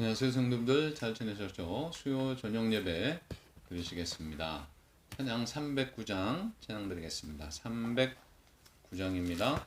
안녕하세요 성도님들, 잘 지내셨죠? 수요 저녁 예배 드리시겠습니다. 찬양 309장 찬양 드리겠습니다. 309장입니다.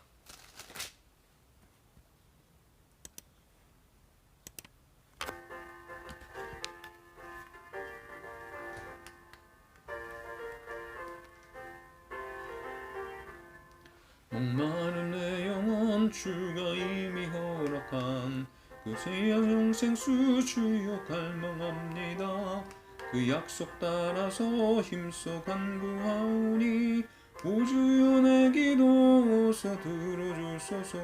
목마른 내 영혼 주가 이미 허락한 그 새한 영생수 주여 갈망합니다. 그 약속 따라서 힘써 간구하오니 오 주여 내 기도 어서 들어주소서.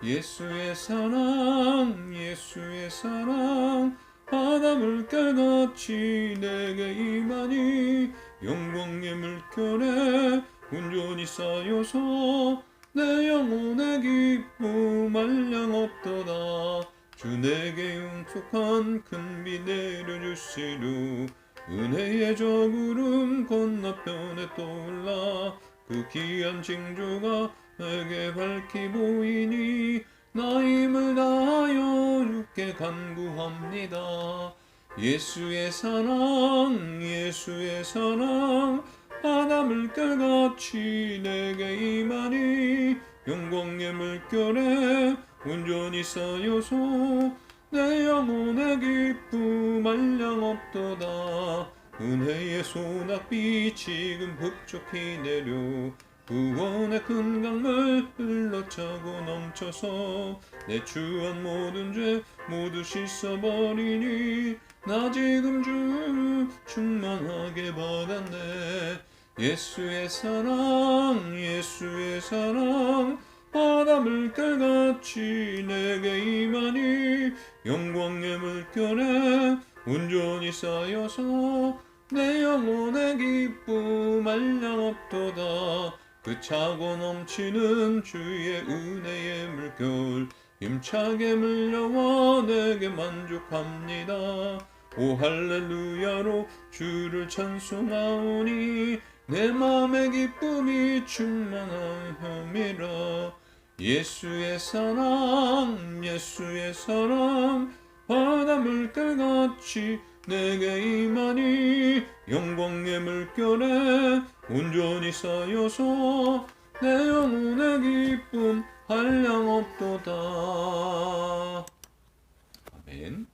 예수의 사랑 예수의 사랑 바다 물결같이 내게 임하니 영광의 물결에 온전히 쌓여서 내 영혼의 기쁨 한량없도다. 주 내게 용속한 큰 비 내려주시루 은혜의 저 구름 건너편에 떠올라 그 귀한 징조가 내게 밝히 보이니 나 힘을 다하여 주께 간구합니다. 예수의 사랑 예수의 사랑 바다 물결같이 내게 임하니 영광의 물결에 온전히 쌓여서 내 영혼의 기쁨 한량없도다. 은혜의 소낙비 지금 흡족히 내려 구원의 큰 강물 흘러차고 넘쳐서 내 추한 모든 죄 모두 씻어버리니 나 지금 주 충만하게 받았네. 예수의 사랑 예수의 사랑 바다 물결같이 내게 임하니 영광의 물결에 온전히 쌓여서 내 영혼의 기쁨 한량없도다. 그 차고 넘치는 주의 은혜의 물결 힘차게 물려와 내게 만족합니다. 오 할렐루야로 주를 찬송하오니 내 맘의 기쁨이 충만하여미라. 예수의 사랑 예수의 사랑 바다 물결같이 내게 임하니 영광의 물결에 온전히 쌓여서 내 영혼의 기쁨 한량없도다. 아멘.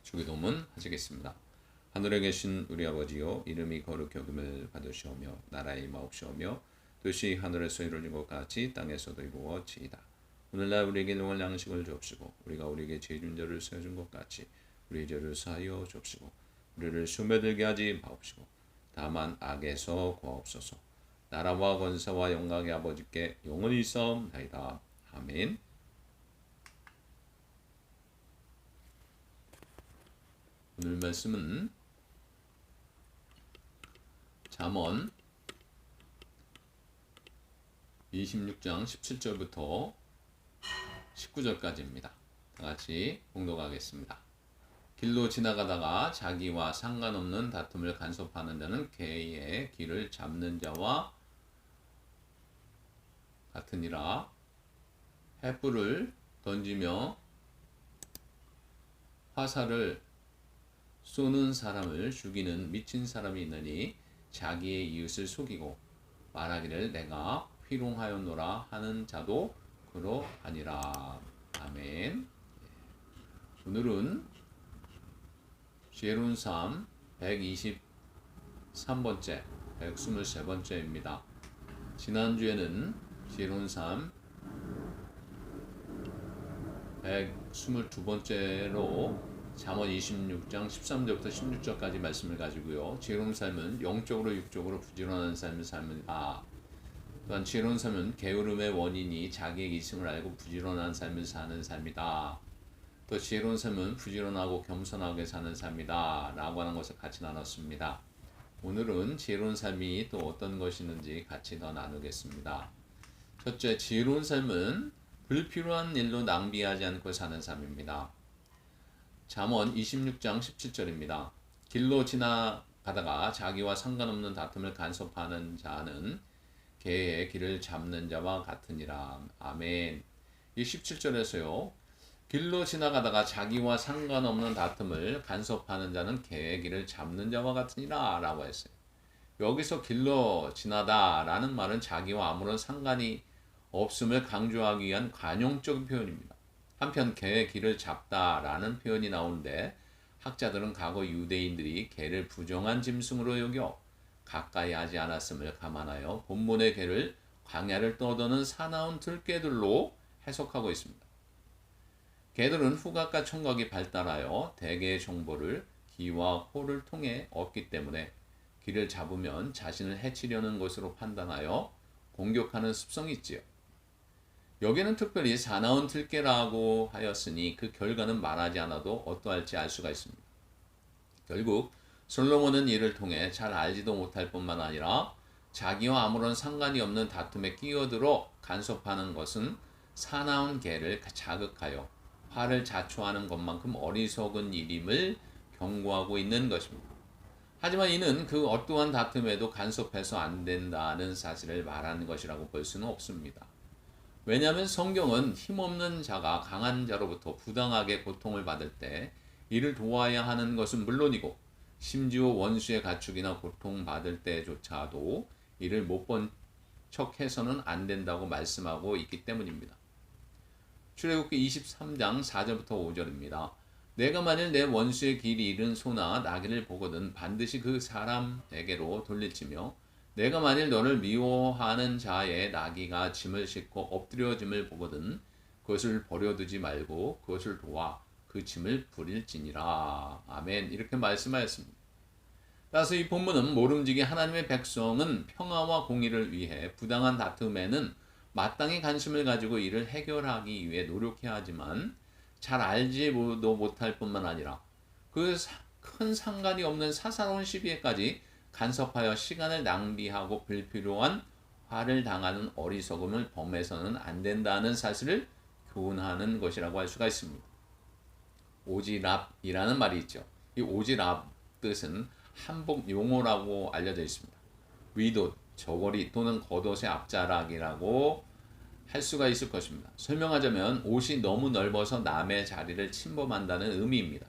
주기도문 하시겠습니다. 하늘에 계신 우리 아버지여, 이름이 거룩히 여김을 받으시오며 나라의 임하옵시오며 뜻이 하늘에서 이루어진 것 같이 땅에서도 이루어지이다. 오늘날 우리에게 일용할 양식을 주옵시고 우리가 우리에게 죄진 자를 사해준 것 같이 우리의 죄를 사하여 주옵시고 우리를 시험에 들게 하지 마옵시고 다만 악에서 구하옵소서. 나라와 권세와 영광의 아버지께 영원히 있사옵나이다. 아멘. 오늘 말씀은 잠언 26장 17절부터 19절까지입니다. 다같이 봉독하겠습니다. 길로 지나가다가 자기와 상관없는 다툼을 간섭하는 자는 개의 길을 잡는 자와 같으니라. 횃불을 던지며 화살을 쏘는 사람을 죽이는 미친 사람이 있느니 자기의 이웃을 속이고 말하기를 내가 희롱하였노라 하는 자도 그러하니라. 아멘. 오늘은 지혜로운 삶 123번째 123번째입니다. 지난주에는 지혜로운 삶 122번째로 잠언 26장 13절부터 16절까지 말씀을 가지고요. 지혜로운 삶은 영적으로 육적으로 부지런한 삶을 삽니다. 또한 지혜로운 삶은 게으름의 원인이 자기의 이승을 알고 부지런한 삶을 사는 삶이다. 또 지혜로운 삶은 부지런하고 겸손하게 사는 삶이다 라고 하는 것을 같이 나눴습니다. 오늘은 지혜로운 삶이 또 어떤 것이 있는지 같이 더 나누겠습니다. 첫째, 지혜로운 삶은 불필요한 일로 낭비하지 않고 사는 삶입니다. 잠언 26장 17절입니다. 길로 지나가다가 자기와 상관없는 다툼을 간섭하는 자는 개의 길을 잡는 자와 같으니라. 아멘. 이 17절에서요. 길로 지나가다가 자기와 상관없는 다툼을 간섭하는 자는 개의 길을 잡는 자와 같으니라 라고 했어요. 여기서 길로 지나다라는 말은 자기와 아무런 상관이 없음을 강조하기 위한 관용적인 표현입니다. 한편 개의 길을 잡다라는 표현이 나오는데 학자들은 과거 유대인들이 개를 부정한 짐승으로 여겨 가까이 하지 않았음을 감안하여 본문의 개를 광야를 떠도는 사나운 들개들로 해석하고 있습니다. 개들은 후각과 청각이 발달하여 대개의 정보를 귀와 코를 통해 얻기 때문에 귀를 잡으면 자신을 해치려는 것으로 판단하여 공격하는 습성이 있지요. 여기는 특별히 사나운 들개라고 하였으니 그 결과는 말하지 않아도 어떠할지 알 수가 있습니다. 결국 솔로몬은 이를 통해 잘 알지도 못할 뿐만 아니라 자기와 아무런 상관이 없는 다툼에 끼어들어 간섭하는 것은 사나운 개를 자극하여 화를 자초하는 것만큼 어리석은 일임을 경고하고 있는 것입니다. 하지만 이는 그 어떠한 다툼에도 간섭해서 안 된다는 사실을 말하는 것이라고 볼 수는 없습니다. 왜냐하면 성경은 힘없는 자가 강한 자로부터 부당하게 고통을 받을 때 이를 도와야 하는 것은 물론이고 심지어 원수의 가축이나 고통받을 때조차도 이를 못 본 척해서는 안 된다고 말씀하고 있기 때문입니다. 출애굽기 23장 4절부터 5절입니다. 내가 만일 내 원수의 길이 잃은 소나 나귀를 보거든 반드시 그 사람에게로 돌릴지며 내가 만일 너를 미워하는 자의 나귀가 짐을 싣고 엎드려짐을 보거든 그것을 버려두지 말고 그것을 도와 그 짐을 부릴지니라. 아멘. 이렇게 말씀하였습니다. 따라서 이 본문은 모름지기 하나님의 백성은 평화와 공의를 위해 부당한 다툼에는 마땅히 관심을 가지고 이를 해결하기 위해 노력해야 하지만 잘 알지도 못할 뿐만 아니라 그 큰 상관이 없는 사사로운 시비에까지 간섭하여 시간을 낭비하고 불필요한 화를 당하는 어리석음을 범해서는 안 된다는 사실을 교훈하는 것이라고 할 수가 있습니다. 오지랖이라는 말이 있죠. 이 오지랖 뜻은 한복 용어라고 알려져 있습니다. 위옷, 저고리 또는 겉옷의 앞자락이라고 할 수가 있을 것입니다. 설명하자면 옷이 너무 넓어서 남의 자리를 침범한다는 의미입니다.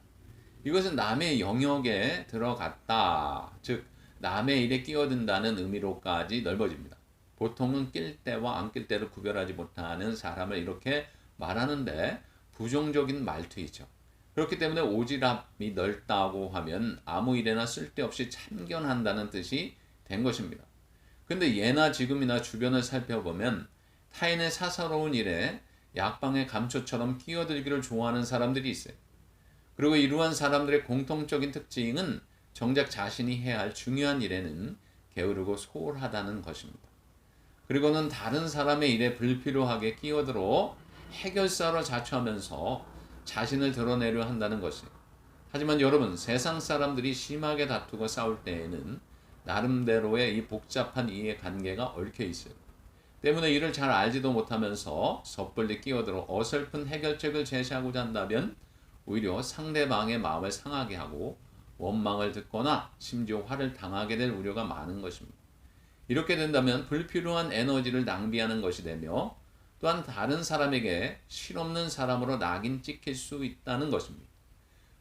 이것은 남의 영역에 들어갔다, 즉 남의 일에 끼어든다는 의미로까지 넓어집니다. 보통은 낄 때와 안 낄 때를 구별하지 못하는 사람을 이렇게 말하는데 부정적인 말투이죠. 그렇기 때문에 오지랖이 넓다고 하면 아무 일에나 쓸데없이 참견한다는 뜻이 된 것입니다. 근데 예나 지금이나 주변을 살펴보면 타인의 사사로운 일에 약방의 감초처럼 끼어들기를 좋아하는 사람들이 있어요. 그리고 이러한 사람들의 공통적인 특징은 정작 자신이 해야 할 중요한 일에는 게으르고 소홀하다는 것입니다. 그리고는 다른 사람의 일에 불필요하게 끼어들어 해결사로 자처하면서 자신을 드러내려 한다는 것이에요. 하지만 여러분, 세상 사람들이 심하게 다투고 싸울 때에는 나름대로의 이 복잡한 이해관계가 얽혀 있어요. 때문에 이를 잘 알지도 못하면서 섣불리 끼어들어 어설픈 해결책을 제시하고자 한다면 오히려 상대방의 마음을 상하게 하고 원망을 듣거나 심지어 화를 당하게 될 우려가 많은 것입니다. 이렇게 된다면 불필요한 에너지를 낭비하는 것이 되며 또한 다른 사람에게 실없는 사람으로 낙인 찍힐 수 있다는 것입니다.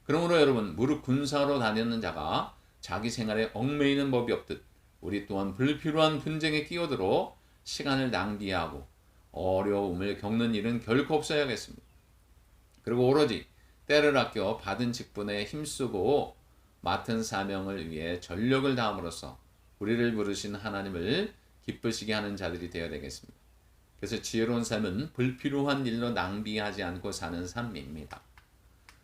그러므로 여러분, 무릇 군사로 다니는 자가 자기 생활에 얽매이는 법이 없듯 우리 또한 불필요한 분쟁에 끼어들어 시간을 낭비하고 어려움을 겪는 일은 결코 없어야겠습니다. 그리고 오로지 때를 아껴 받은 직분에 힘쓰고 맡은 사명을 위해 전력을 다함으로써 우리를 부르신 하나님을 기쁘시게 하는 자들이 되어야 되겠습니다. 그래서 지혜로운 삶은 불필요한 일로 낭비하지 않고 사는 삶입니다.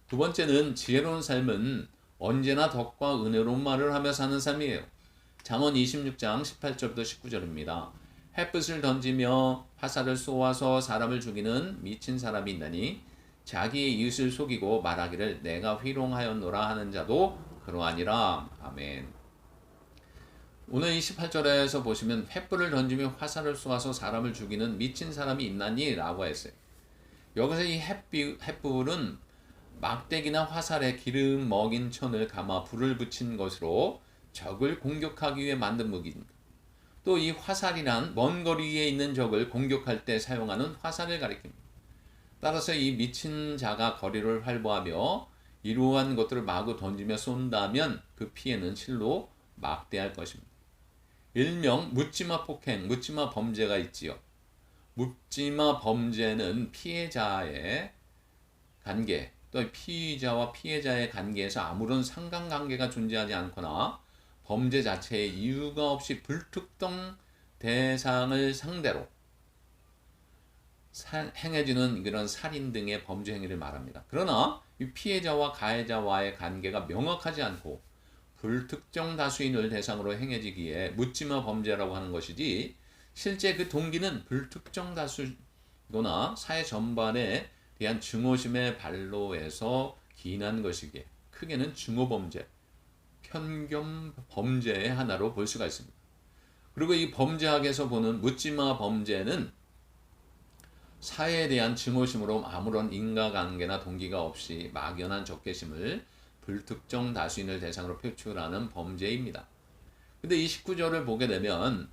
두 번째는 지혜로운 삶은 언제나 덕과 은혜로운 말을 하며 사는 삶이에요. 잠언 26장 18절부터 19절입니다. 햇빛을 던지며 화살을 쏘아서 사람을 죽이는 미친 사람이 있나니 자기의 이웃을 속이고 말하기를 내가 희롱하였노라 하는 자도 그러하니라. 아멘. 오늘 28절에서 보시면 횃불을 던지며 화살을 쏘아서 사람을 죽이는 미친 사람이 있나니? 라고 했어요. 여기서 이 횃불은 막대기나 화살에 기름 먹인 천을 감아 불을 붙인 것으로 적을 공격하기 위해 만든 무기입니다. 또 이 화살이란 먼 거리에 있는 적을 공격할 때 사용하는 화살을 가리킵니다. 따라서 이 미친 자가 거리를 활보하며 이러한 것들을 마구 던지며 쏜다면 그 피해는 실로 막대할 것입니다. 일명 묻지마 폭행, 묻지마 범죄가 있지요. 묻지마 범죄는 피해자의 관계, 또 피의자와 피해자의 관계에서 아무런 상관관계가 존재하지 않거나 범죄 자체에 이유가 없이 불특정 대상을 상대로 행해지는 그런 살인 등의 범죄 행위를 말합니다. 그러나 이 피해자와 가해자와의 관계가 명확하지 않고 불특정 다수인을 대상으로 행해지기에 묻지마 범죄라고 하는 것이지, 실제 그 동기는 불특정 다수거나 사회 전반에 대한 증오심의 발로에서 기인한 것이기에 크게는 증오범죄, 편견 범죄의 하나로 볼 수가 있습니다. 그리고 이 범죄학에서 보는 묻지마 범죄는 사회에 대한 증오심으로 아무런 인과관계나 동기가 없이 막연한 적개심을 불특정 다수인을 대상으로 표출하는 범죄입니다. 근데 이 19절을 보게 되면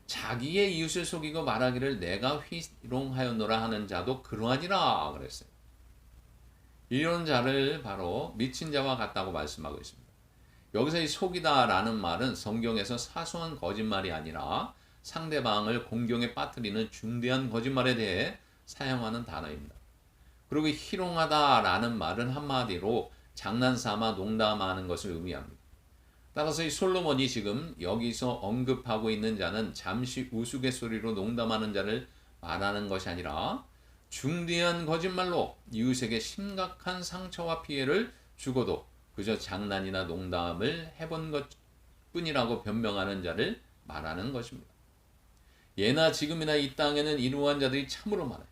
자기의 이웃을 속이고 말하기를 내가 희롱하였노라 하는 자도 그러하니라 그랬어요. 이런 자를 바로 미친 자와 같다고 말씀하고 있습니다. 여기서 이 속이다라는 말은 성경에서 사소한 거짓말이 아니라 상대방을 공경에 빠뜨리는 중대한 거짓말에 대해 사용하는 단어입니다. 그리고 희롱하다라는 말은 한마디로 장난삼아 농담하는 것을 의미합니다. 따라서 이 솔로몬이 지금 여기서 언급하고 있는 자는 잠시 우스갯소리로 농담하는 자를 말하는 것이 아니라 중대한 거짓말로 이웃에게 심각한 상처와 피해를 주고도 그저 장난이나 농담을 해본 것뿐이라고 변명하는 자를 말하는 것입니다. 예나 지금이나 이 땅에는 이러한 자들이 참으로 많아요.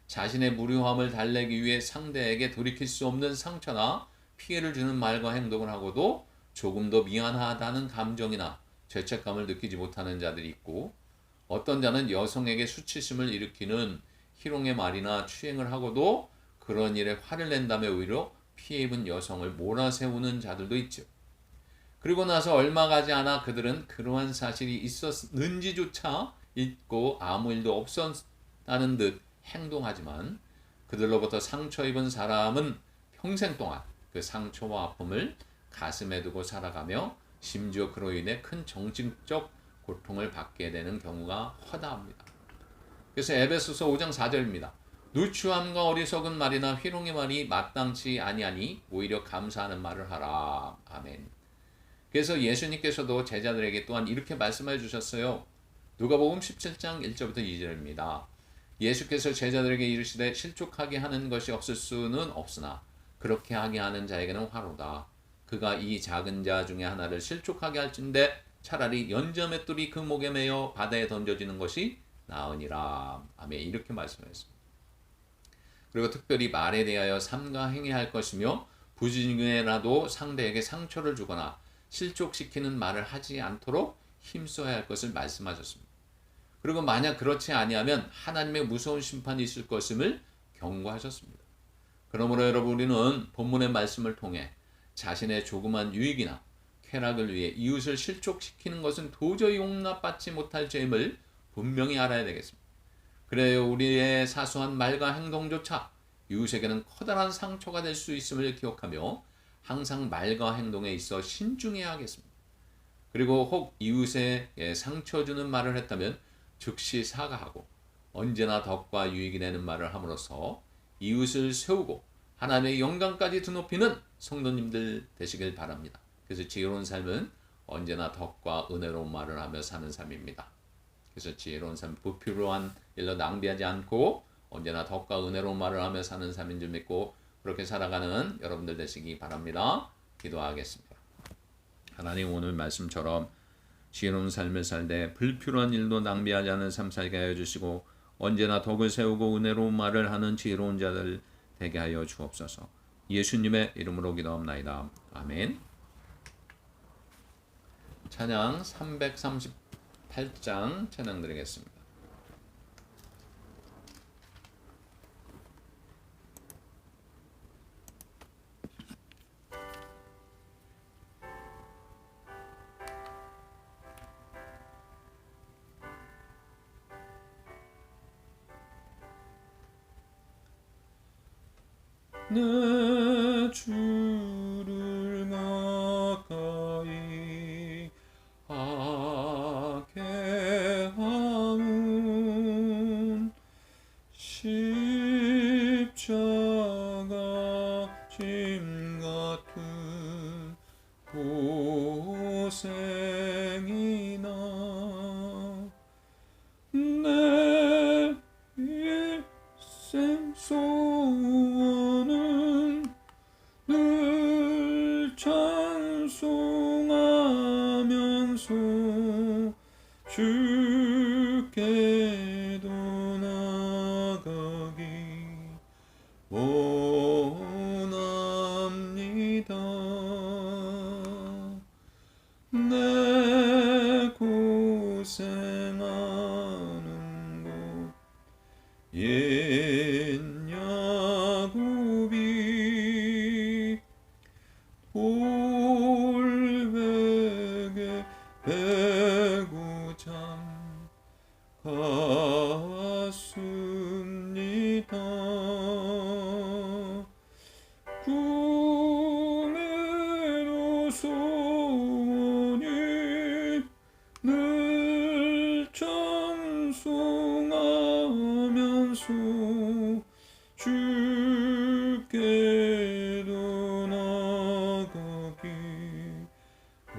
자신의 무료함을 달래기 위해 상대에게 돌이킬 수 없는 상처나 피해를 주는 말과 행동을 하고도 조금 더 미안하다는 감정이나 죄책감을 느끼지 못하는 자들이 있고, 어떤 자는 여성에게 수치심을 일으키는 희롱의 말이나 추행을 하고도 그런 일에 화를 낸 다음에 오히려 피해 입은 여성을 몰아세우는 자들도 있죠. 그리고 나서 얼마 가지 않아 그들은 그러한 사실이 있었는지조차 잊고 아무 일도 없었다는 듯 행동하지만 그들로부터 상처 입은 사람은 평생 동안 그 상처와 아픔을 가슴에 두고 살아가며 심지어 그로 인해 큰 정신적 고통을 받게 되는 경우가 허다합니다. 그래서 에베소서 5장 4절입니다. 누추함과 어리석은 말이나 희롱의 말이 마땅치 아니하니 오히려 감사하는 말을 하라. 아멘. 그래서 예수님께서도 제자들에게 또한 이렇게 말씀해 주셨어요. 누가복음 17장 1절부터 2절입니다. 예수께서 제자들에게 이르시되 실족하게 하는 것이 없을 수는 없으나 그렇게 하게 하는 자에게는 화로다. 그가 이 작은 자 중에 하나를 실족하게 할진대 차라리 연자맷돌이 그 목에 매여 바다에 던져지는 것이 나으니라. 아멘. 이렇게 말씀하셨습니다. 그리고 특별히 말에 대하여 삼가 행해야 할 것이며 부지중에라도 상대에게 상처를 주거나 실족시키는 말을 하지 않도록 힘써야 할 것을 말씀하셨습니다. 그리고 만약 그렇지 아니하면 하나님의 무서운 심판이 있을 것임을 경고하셨습니다. 그러므로 여러분, 우리는 본문의 말씀을 통해 자신의 조그만 유익이나 쾌락을 위해 이웃을 실족시키는 것은 도저히 용납받지 못할 죄임을 분명히 알아야 되겠습니다. 그래야 우리의 사소한 말과 행동조차 이웃에게는 커다란 상처가 될 수 있음을 기억하며 항상 말과 행동에 있어 신중해야 하겠습니다. 그리고 혹 이웃에 상처 주는 말을 했다면 즉시 사과하고 언제나 덕과 유익이 되는 말을 함으로써 이웃을 세우고 하나님의 영광까지 드높이는 성도님들 되시길 바랍니다. 그래서 지혜로운 삶은 언제나 덕과 은혜로운 말을 하며 사는 삶입니다. 그래서 지혜로운 삶, 불필요한 일로 낭비하지 않고 언제나 덕과 은혜로운 말을 하며 사는 삶인 줄 믿고 그렇게 살아가는 여러분들 되시기 바랍니다. 기도하겠습니다. 하나님, 오늘 말씀처럼 지혜로운 삶을 살되 불필요한 일도 낭비하지 않는 삶 살게 하여 주시고 언제나 덕을 세우고 은혜로운 말을 하는 지혜로운 자들 되게 하여 주옵소서. 예수님의 이름으로 기도합나이다. 아멘. 찬양 338장 찬양 드리겠습니다. 내 주를 가까이 하게 하온 십자가 짐 같은 고생이나 내 일생 소원은 늘 찬송하면서 주께도 나가기 원합니다. 내 고생하는 곳 옛 야곱이 돌베개 베고 잠 갔습니다. 꿈에도 소원이 늘 찬송하면서 주께도 나가기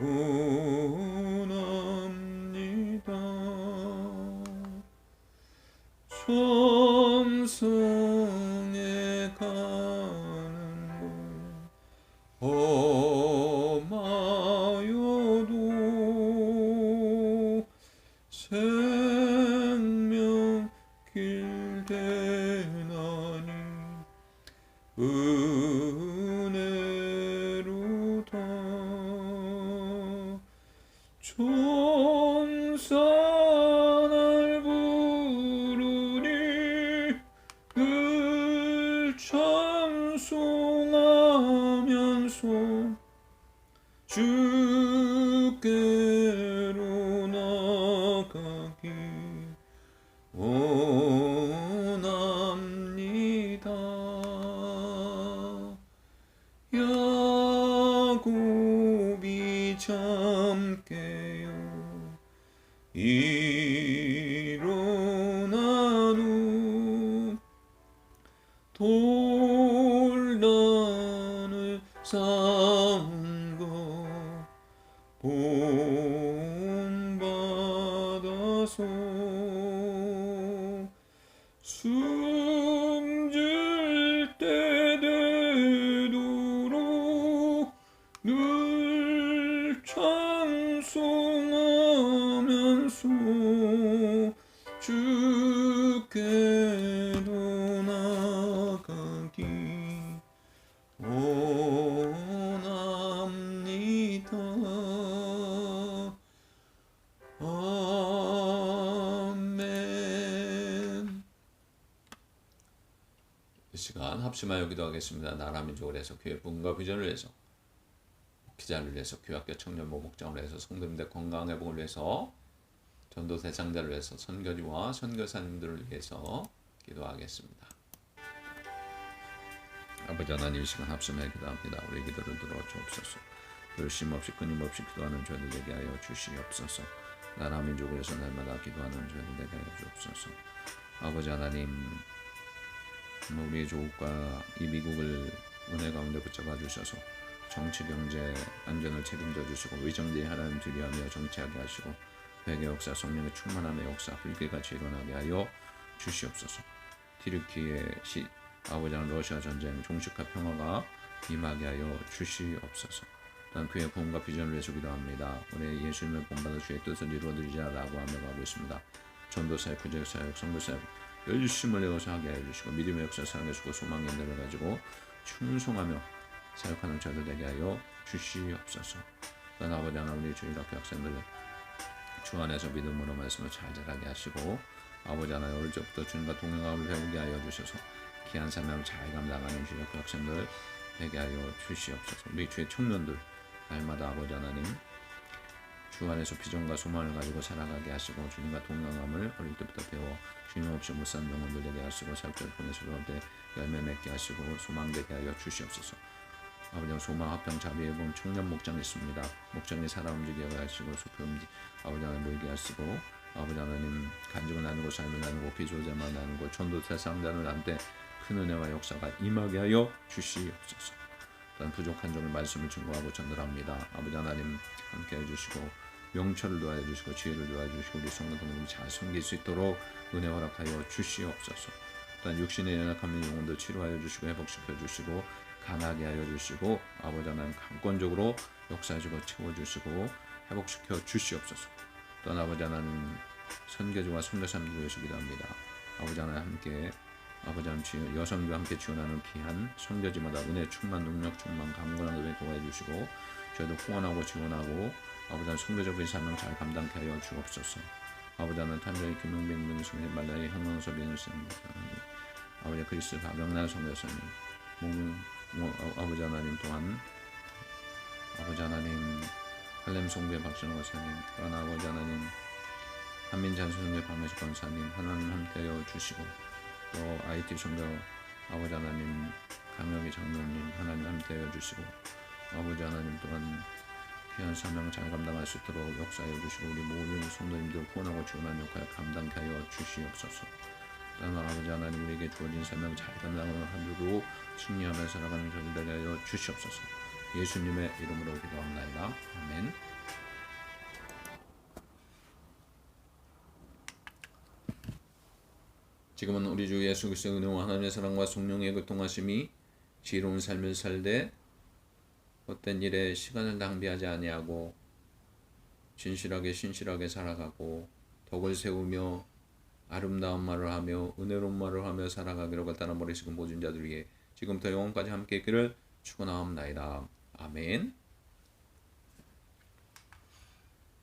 원합니다. 천성에 가는 길 험하여도 생명길 되나니 은혜로다. 천사 날 부르니 늘 찬송하면서 주께로 나가기 원합니다. 야곱이 잠 깨어 일어난 후 돌단을 쌓은 것 본받아서 숨질 때 되도록 늘 찬송하면서 주께로 나가기 원합니다. 아멘. 이 시간 합심하여 기도하겠습니다. 나라 민족을 위해서, 교회 부흥과 비전을 위해서, 기자를 위해서, 교학교 청년 모목장을 위해서, 성도님들 건강 회복을 위해서, 전도 대상자를 위해서, 선교지와 선교사님들을 위해서 기도하겠습니다. 아버지 하나님, 이 시간 합심하여 기도합니다. 우리 기도를 들어 주옵소서. 열심 없이 끊임없이 기도하는 저희들 되게 하여 주시옵소서. 나라 민족을 위해서 날마다 기도하는 저희들 되게 하여 주옵소서. 아버지 하나님, 우리의 조국과 이 미국을 은혜 가운데 붙잡아 주셔서 정치, 경제, 안전을 책임져 주시고 의정대의 하나님 두려워하며 정치하게 하시고 회개 역사, 성령의 충만함의 역사, 불길같이 일어나게 하여 주시옵소서. 튀르키예 시 아버지 하나님 러시아 전쟁 종식과 평화가 임하게 하여 주시옵소서. 또한 그의 구원과 비전을 위해서 기도합니다. 우리 예수님을 본받아 주의 뜻을 이루어드리자라고 하며 가고 있습니다. 전도사역, 구제사역, 선교사역 열심을 내어서 하게 해주시고 믿음의 역사 사랑해주고 소망의 은혜를 가지고 충성하며 사역하는 저들 되게 하여 주시옵소서. 또한 아버지 하나님, 우리 주일 학교 학생들 주 안에서 믿음으로 말씀을 잘 자라게 하시고 아버지 하나님, 어릴 적부터 주님과 동행함을 배우게 하여 주셔서 귀한 삶을 잘 감당하는 주일 학교 학생들 되게 하여 주시옵소서. 우리 주의 청년들 날마다 아버지 하나님 주 안에서 비전과 소망을 가지고 살아가게 하시고 주님과 동행함을 어릴 때부터 배워 주님 없이 못 사는 영혼들 되게 하시고 살펴를 보내서 그때 열매 맺게 하시고 소망되게 하여 주시옵소서. 아버지 소망 합평 자비의 봄 청년 목장 있습니다. 목장이 살아 움직여 하시고 수표 아버지 하나님 모이게 하시고 아버지 하나님 간증을 나누고 삶을 나누고 비조자만 나누고 전도체 상단을 함께 큰 은혜와 역사가 임하게 하여 주시옵소서. 또한 부족한 점을 말씀을 증거하고 전달합니다. 아버지 하나님 함께 해주시고 명철을 도와해 주시고 지혜를 도와해 주시고 우리 성도들을 잘 섬길 수 있도록 은혜 허락하여 주시옵소서. 또한 육신의 연약함의 영혼도 치료하여 주시고 회복시켜 주시고 강하게 하여 주시고 아버지 하나님 강권적으로 역사해 주고 채워 주시고 회복시켜 주시옵소서. 또한 아버지 하나님 선교주와 선교사님들 위해서 기도합니다. 아버지 하나님 함께 아버지 하나님 여성과 함께 지원하는 귀한 선교지마다 은혜 충만 능력 충만 강건한 은혜 도와해 주시고 저희도 후원하고 지원하고 아버지 하나님 선교적인 사명 잘 감당케 하여 주옵소서. 아버지 하나님 탄자의 김용빈 문수의 말라의 형광서 변호사님 아버지 그리스 박영란 선교사님 아버지 하나님 또한 아버지 하나님 할렘 송배 박신호 권사님 또한 아버지 하나님 한민잔수성의 박매식 권사님 하나님 함께하여 주시고 또 IT 성교 아버지 하나님 강혁이 장로님 하나님 함께하여 주시고 아버지 하나님 또한 귀한 사명 잘 감당할 수 있도록 역사하여 주시고 우리 모든 성도님들 후원하고 지원하는 역할 감당케 하여 주시옵소서. 또한 아버지 하나님 우리에게 주어진 사명 잘 감당하는 하루로 승리하며 살아가는 저희들 되게 하여 주시옵소서. 예수님의 이름으로 기도합니다. 아멘. 지금은 우리 주 예수 그리스도의 은혜와 하나님의 사랑과 성령의 교통하심이 지혜로운 삶을 살되 헛된 일에 시간을 낭비하지 아니하고 진실하게 신실하게 살아가고 덕을 세우며 아름다운 말을 하며 은혜로운 말을 하며 살아가기로 결단한 머리식은 모든 자들 위해 지금부터 영원까지 함께 있기를 축원하옵나이다. 아멘.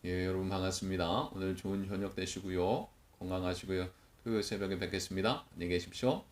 예, 여러분 반갑습니다. 오늘 좋은 저녁 되시고요. 건강하시고요. 토요일 새벽에 뵙겠습니다. 안녕히 계십시오.